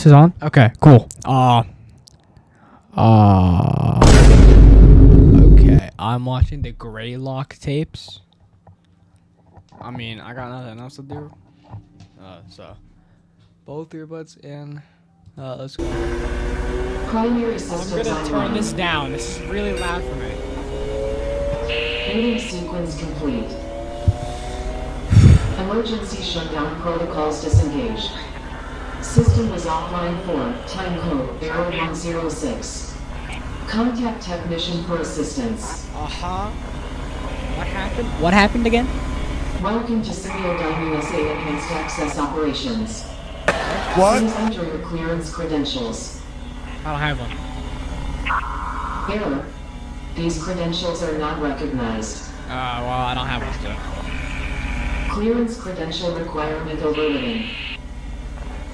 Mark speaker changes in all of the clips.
Speaker 1: this is on? Okay, cool. Okay, I'm watching the Greylock tapes. I mean, I got nothing else to do. So both earbuds in. Let's go.
Speaker 2: Primary
Speaker 1: I'm gonna turn this down. This is really loud for me.
Speaker 2: Meeting sequence complete. Emergency shutdown protocols disengaged. System is offline for time code 0106. Contact technician for assistance.
Speaker 1: What happened? What happened again?
Speaker 2: Welcome to Simeo Dining SA Enhanced Access Operations.
Speaker 3: What?
Speaker 2: Please enter your clearance credentials.
Speaker 1: I don't have one.
Speaker 2: Error. These credentials are not recognized.
Speaker 1: Well, I don't have one, so.
Speaker 2: Clearance credential requirement overridden.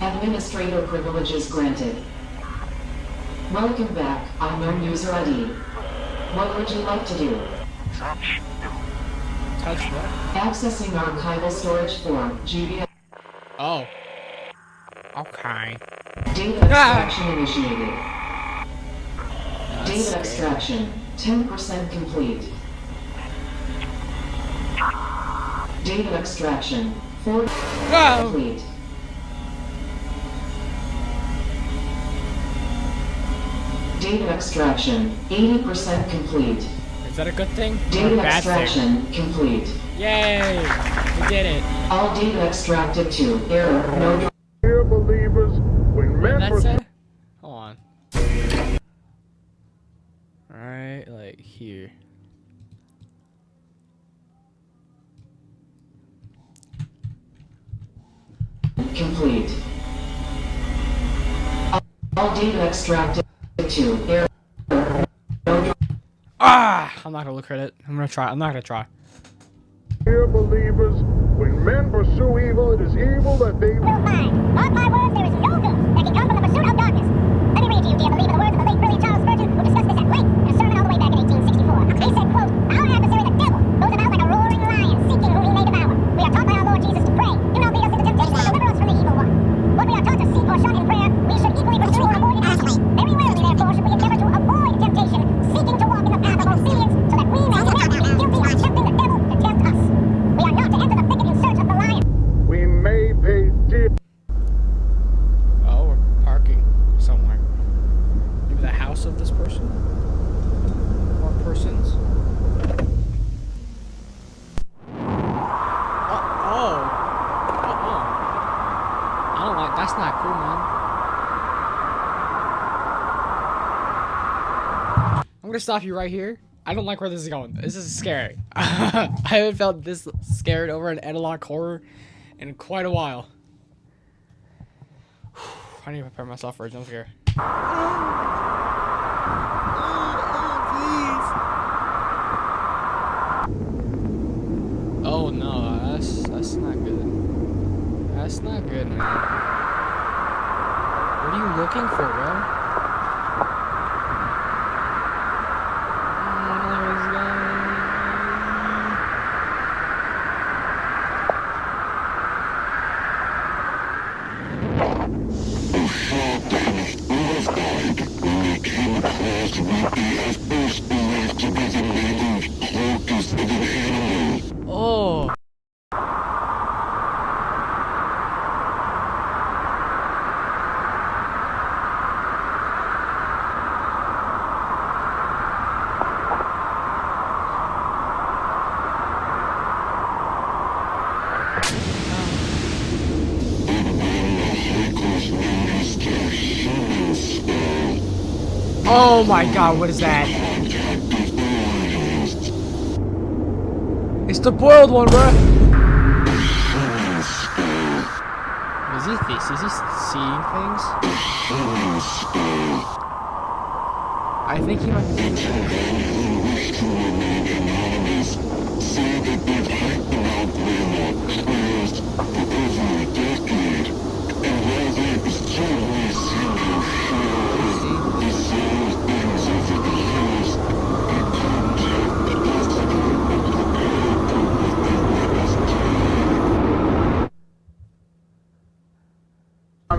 Speaker 2: Administrator privileges granted. Welcome back, unknown user ID. What would you like to do?
Speaker 1: Touch what?
Speaker 2: Accessing archival storage form, GBS.
Speaker 1: Oh. Okay.
Speaker 2: Data extraction initiated. Data extraction, 10% complete. Data extraction, 4% complete. Data extraction, 80% complete.
Speaker 1: Is that a good thing? Or a
Speaker 2: Data
Speaker 1: bad
Speaker 2: extraction complete.
Speaker 1: thing? Yay! We did it.
Speaker 2: All data extracted to error, no.
Speaker 3: Dear believers, when men
Speaker 1: That's it? Hold on. Alright, like here.
Speaker 2: Complete. All data extracted to error.
Speaker 1: I'm not gonna look at it. I'm not gonna try.
Speaker 3: Dear believers, when men pursue evil, it is evil that they
Speaker 4: will find. Mark my words, there is no good that can come from the pursuit of darkness. Let me read to you, dear believer, the words of the late brilliant Charles Spurgeon, who discussed this at length in a sermon all the way back in 1864. He said, quote, "Our adversary, the devil, goes about like a roaring lion, seeking whom he may devour. We are taught by our Lord Jesus to pray. Do not lead us into temptation, but deliver us from the evil one. What we are taught to seek or shun in prayer, we should equally pursue or avoid in action. Very warily, therefore, should we endeavor to avoid temptation, seeking to walk in the path of obedience, so that we may not be guilty of tempting the devil to tempt us. We are not to enter the thicket in search of the lion."
Speaker 3: we may pay dear.
Speaker 1: Oh, we're parking somewhere. Maybe the house of this person? Or persons? I don't like, that's not cool, man. I'm gonna stop you right here. I don't like where this is going. This is scary. I haven't felt this scared over an Edlock horror in quite a while. I need to prepare myself for a jump scare. Oh no, that's not good. That's not good, man. What are you looking for, bro? Oh. Oh my god, what is that? It's the boiled one, bro. Is he seeing things? I think he might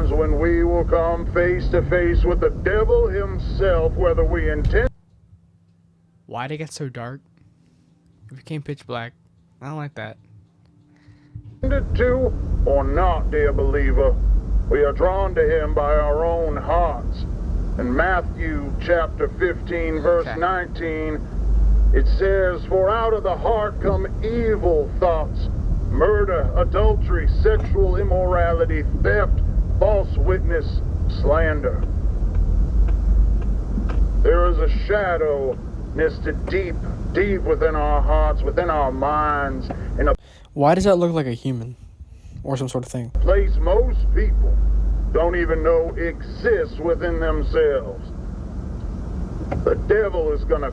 Speaker 3: when we will come face to face with the devil himself, whether we intend
Speaker 1: Why'd it get so dark? It became pitch black. I don't like that.
Speaker 3: it to or not, dear believer. We are drawn to him by our own hearts. In Matthew chapter 15, verse 19, it says, "For out of the heart come evil thoughts, murder, adultery, sexual immorality, theft, false witness, slander." There is a shadow nested deep, deep within our hearts, within our minds, in a
Speaker 1: Why does that look like a human? Or some sort of thing?
Speaker 3: place most people don't even know exists within themselves. The devil is gonna...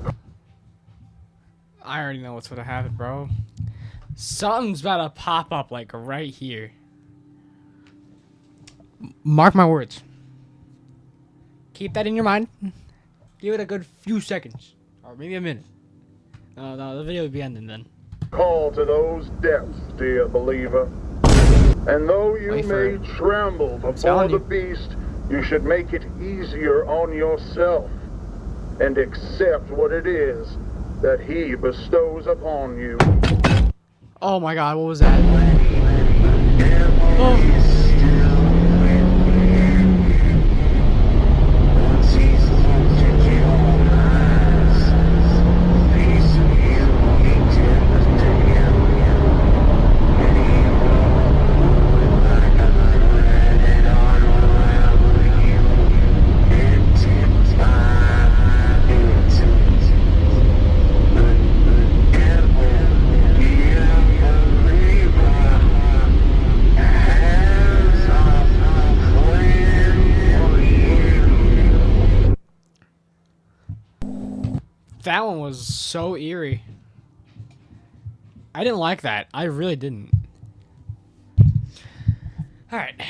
Speaker 1: I already know what's gonna happen, bro. Something's about to pop up, like, right here. Mark my words. Keep that in your mind. Give it a good few seconds. Or maybe a minute. No, the video will be ending then.
Speaker 3: Call to those depths, dear believer. And though you
Speaker 1: Wait for
Speaker 3: may
Speaker 1: it.
Speaker 3: tremble before
Speaker 1: telling
Speaker 3: the
Speaker 1: you.
Speaker 3: beast, you should make it easier on yourself and accept what it is that he bestows upon you.
Speaker 1: Oh my god, what was that? Oh. That one was so eerie. I didn't like that. I really didn't. Alright.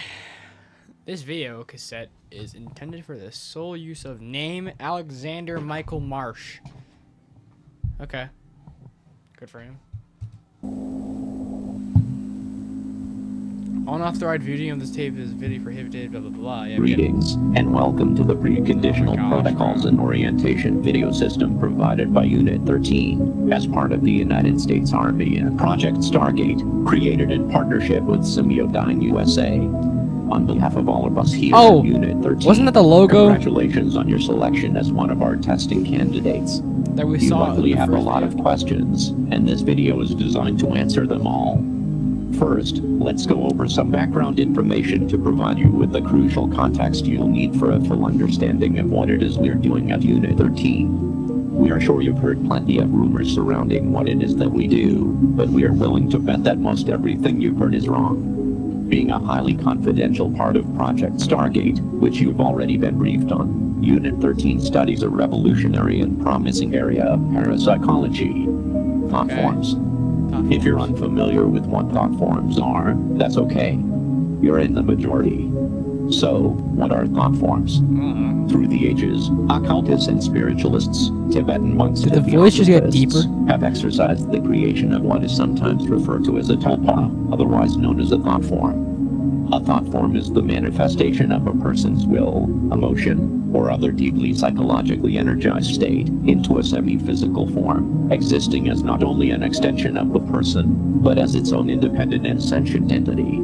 Speaker 1: This video cassette is intended for the sole use of name Alexander Michael Marsh. Okay. Good for him. Unauthorized viewing of this tape is video prohibited, blah blah blah. Yeah,
Speaker 5: Greetings, and welcome to the preconditional protocols and orientation video system provided by Unit 13 as part of the United States Army and Project Stargate, created in partnership with Semiodyne USA. On behalf of all of us here
Speaker 1: Oh,
Speaker 5: at Unit 13,
Speaker 1: wasn't that the logo?
Speaker 5: Congratulations on your selection as one of our testing candidates.
Speaker 1: that we
Speaker 5: You
Speaker 1: saw.
Speaker 5: likely
Speaker 1: in the
Speaker 5: have a
Speaker 1: first
Speaker 5: lot of
Speaker 1: video.
Speaker 5: questions, and this video is designed to answer them all. First, let's go over some background information to provide you with the crucial context you'll need for a full understanding of what it is we're doing at Unit 13. We are sure you've heard plenty of rumors surrounding what it is that we do, but we are willing to bet that most everything you've heard is wrong. Being a highly confidential part of Project Stargate, which you've already been briefed on, Unit 13 studies a revolutionary and promising area of parapsychology, thought
Speaker 1: Okay.
Speaker 5: forms. If you're unfamiliar with what thought forms are, that's okay. You're in the majority. So, what are thought forms? Through the ages, occultists and spiritualists, Tibetan monks
Speaker 1: Did
Speaker 5: and
Speaker 1: the voice just get
Speaker 5: theosophists
Speaker 1: deeper?
Speaker 5: have exercised the creation of what is sometimes referred to as a tulpa, otherwise known as a thought form. A thought form is the manifestation of a person's will, emotion, or other deeply psychologically energized state into a semi-physical form, existing as not only an extension of the person, but as its own independent and sentient entity.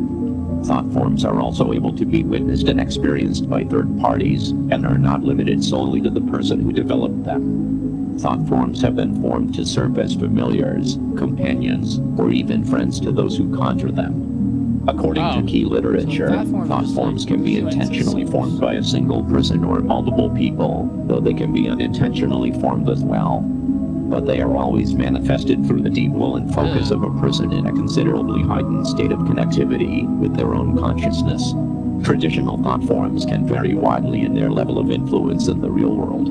Speaker 5: Thought forms are also able to be witnessed and experienced by third parties, and are not limited solely to the person who developed them. Thought forms have been formed to serve as familiars, companions, or even friends to those who conjure them. According
Speaker 1: Oh.
Speaker 5: to key literature,
Speaker 1: So
Speaker 5: thought forms can be intentionally formed by a single person or multiple people, though they can be unintentionally formed as well. But they are always manifested through the deep will and focus of a person in a considerably heightened state of connectivity with their own consciousness. Traditional thought forms can vary widely in their level of influence in the real world.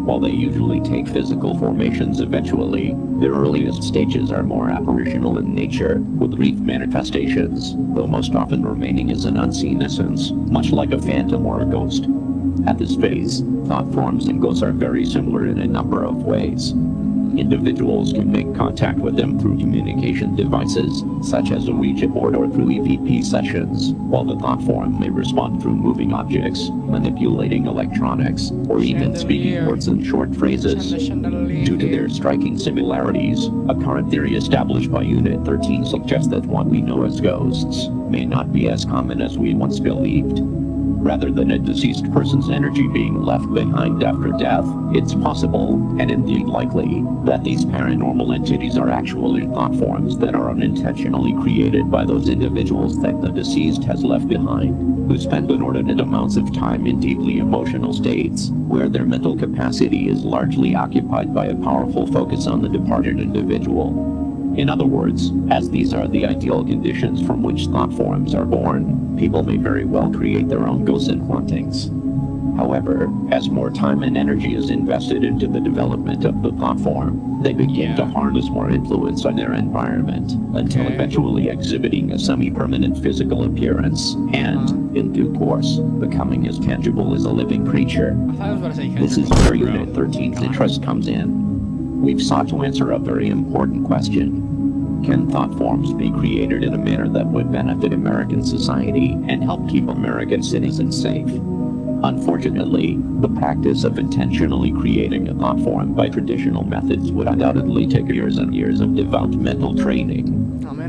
Speaker 5: While they usually take physical formations eventually, their earliest stages are more apparitional in nature, with brief manifestations, though most often remaining as an unseen essence, much like a phantom or a ghost. At this phase, thought forms and ghosts are very similar in a number of ways. Individuals can make contact with them through communication devices, such as a Ouija board or through EVP sessions, while the thought form may respond through moving objects, manipulating electronics, or even speaking words and short phrases. Due to their striking similarities, a current theory established by Unit 13 suggests that what we know as ghosts may not be as common as we once believed. Rather than a deceased person's energy being left behind after death, it's possible, and indeed likely, that these paranormal entities are actually thought forms that are unintentionally created by those individuals that the deceased has left behind, who spend inordinate amounts of time in deeply emotional states, where their mental capacity is largely occupied by a powerful focus on the departed individual. In other words, as these are the ideal conditions from which thought forms are born, people may very well create their own ghosts and hauntings. However, as more time and energy is invested into the development of the thought form, they begin to harness more influence on their environment, until eventually exhibiting a semi-permanent physical appearance, and, in due course, becoming as tangible as a living creature.
Speaker 1: I thought I was about to say
Speaker 5: This is where Unit 13's interest comes in. We've sought to answer a very important question. Can thought forms be created in a manner that would benefit American society and help keep American citizens safe? Unfortunately, the practice of intentionally creating a thought form by traditional methods would undoubtedly take years and years of developmental training.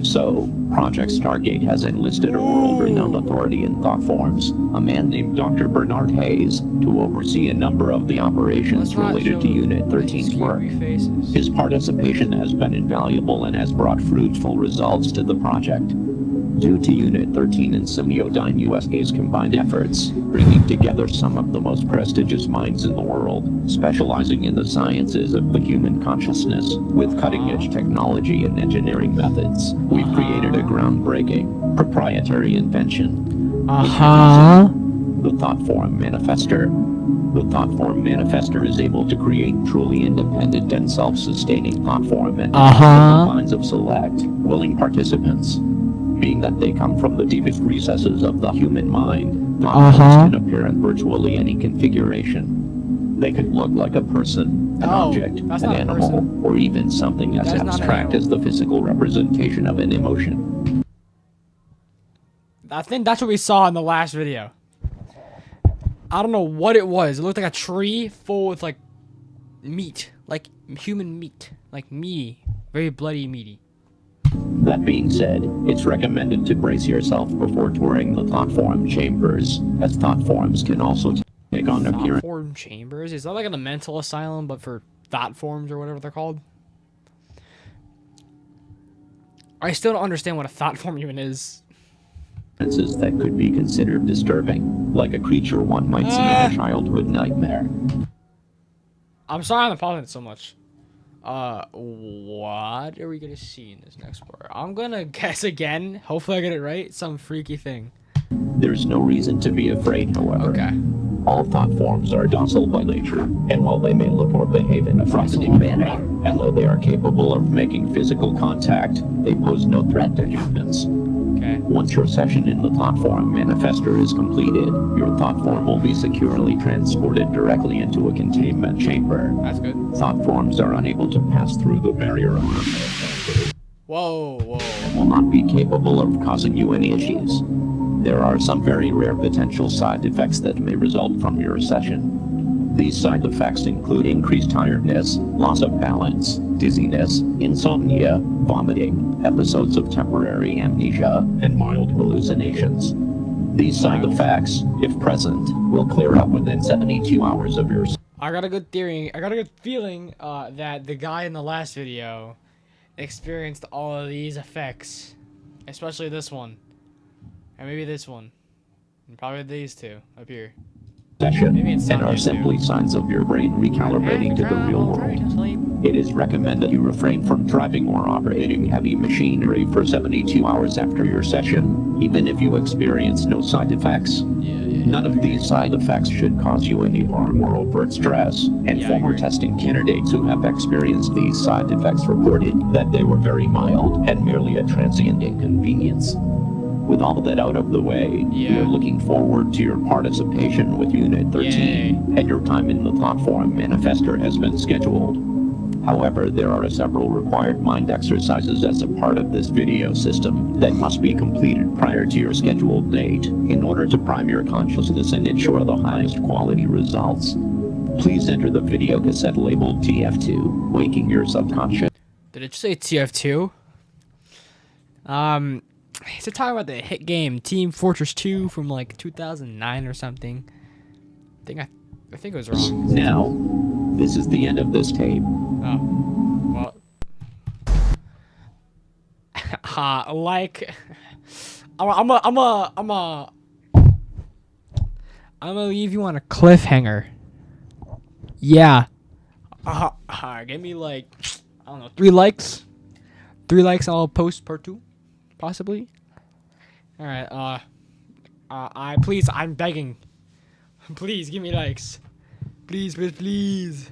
Speaker 5: So, Project Stargate has enlisted a world-renowned authority in thought forms, a man named Dr. Bernard Hayes, to oversee a number of the operations related to Unit 13's work. His participation has been invaluable and has brought fruitful results to the project. Due to Unit 13 and Semiodyne USA's combined efforts, bringing together some of the most prestigious minds in the world, specializing in the sciences of the human consciousness, with cutting-edge technology and engineering methods, we've created a groundbreaking, proprietary invention. The Thought Form Manifester. The Thought Form Manifester is able to create truly independent and self-sustaining thought form and the minds of select, willing participants. Being that they come from the deepest recesses of the human mind, thought forms can appear in virtually any configuration. They could look like a person, an object, an animal, or even something as abstract as the physical representation of an emotion.
Speaker 1: I think that's what we saw in the last video. I don't know what it was. It looked like a tree full with, like, meat. Like, human meat. Like, meaty. Very bloody meaty.
Speaker 5: That being said, it's recommended to brace yourself before touring the thought form chambers, as thought forms can also take on appearance.
Speaker 1: Thought form chambers? Is that like a mental asylum, but for thought forms or whatever they're called? I still don't understand what a thought form even is.
Speaker 5: That could be considered disturbing, like a creature one might see in a childhood nightmare.
Speaker 1: I'm sorry I'm pausing it so much. What are we gonna see in this next part? I'm gonna guess again. Hopefully I get it right. Some freaky thing.
Speaker 5: There's no reason to be afraid, however.
Speaker 1: Okay.
Speaker 5: All thought forms are docile by nature, and while they may look or behave in a frightening manner, and though they are capable of making physical contact, they pose no threat to humans.
Speaker 1: Okay.
Speaker 5: Once your session in the Thought Form Manifester is completed, your thought form will be securely transported directly into a containment chamber.
Speaker 1: That's good.
Speaker 5: Thought forms are unable to pass through the barrier of
Speaker 1: Whoa.
Speaker 5: and will not be capable of causing you any issues. There are some very rare potential side effects that may result from your session. These side effects include increased tiredness, loss of balance, dizziness, insomnia, vomiting, episodes of temporary amnesia, and mild hallucinations. These side effects, if present, will clear up within 72 hours of your session.
Speaker 1: I got a good feeling that the guy in the last video experienced all of these effects, especially this one, and maybe this one, and probably these two up here.
Speaker 5: And are simply signs of your brain recalibrating to the real world. It is recommended you refrain from driving or operating heavy machinery for 72 hours after your session, even if you experience no side effects. None of these side effects should cause you any harm or overt stress, and former testing candidates who have experienced these side effects reported that they were very mild and merely a transient inconvenience. With all that out of the way, we are looking forward to your participation with Unit 13, and your time in the Thought Form Manifester has been scheduled. However, there are several required mind exercises as a part of this video system that must be completed prior to your scheduled date in order to prime your consciousness and ensure the highest quality results. Please enter the video cassette labeled TF2, waking your subconscious.
Speaker 1: Did it say TF2? Is it talking about the hit game Team Fortress 2 from like 2009 or something? I think it was wrong.
Speaker 5: Now, this is the end of this tape.
Speaker 1: Oh, well, like, I'm gonna leave you on a cliffhanger. Yeah. Give me like, I don't know, 3 likes. 3 likes, I'll post part 2, possibly. All right. I'm begging. Please give me likes. Please, please, please.